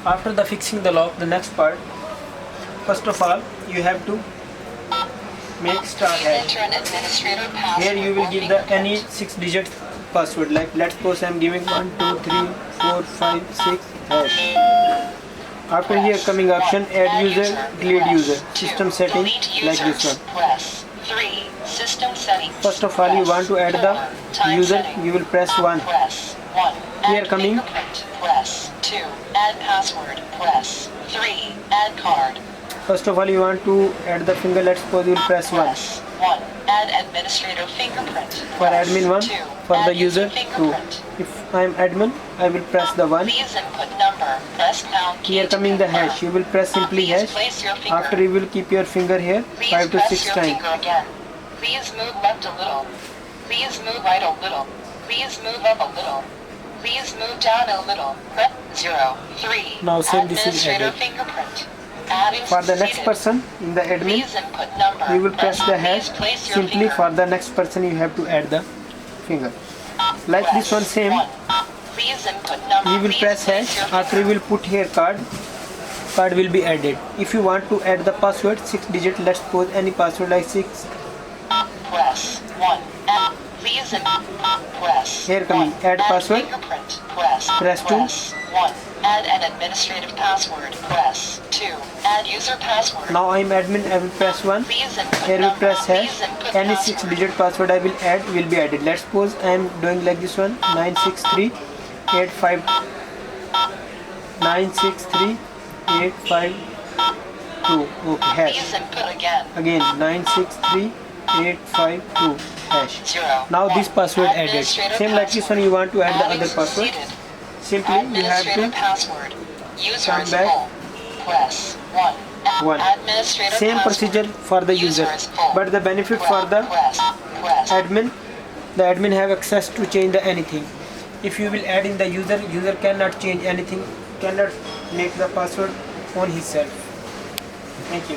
After the fixing the lock, the next part, first of all, you have to make star hash. Here you will give the any 6-digit password. Like let's suppose I am giving 1, 2, 3, 4, 5, 6 hash. After here coming option add user, delete user, system setting like this one. First of all you want to add the user, you will press 1. Here coming press 2, add password, press 3, add card. First of all you want to add the finger, let's suppose you will press 1. 1, add administrator fingerprint. For admin 1, 2, for the user 2. If I am admin, I will press the 1. Please input number, press pound key. Here coming the hash, you will press simply hash. After you will keep your finger here 5 to 6 times. Please move left a little. Please move right a little. Please move up a little. Please move down a little. Press 0, 3. Now same this is added. Fingerprint. For the next person in the admin, you will press the hash. Simply for the next person you have to add the finger. Like this one same. You will press hash. After you will put here card. Card will be added. If you want to add the password 6-digit, let's suppose any password like 6. Press 1. Please press. Here coming add password. Press 2. 1. Add an administrative password. Press 2. Add user password. Now I am admin. I will press 1. Here we press hash. Any 6-digit password I will add will be added. Let's suppose I am doing like this one. 96385 96385 Okay, hash. Again 96385 hash. Now this password added. Same like this one you want to add the other password. Simply you have to come back 1. Same procedure for the user, but the benefit for the admin have access to change the anything. If you will add in the user cannot change anything, cannot make the password on himself. Thank you.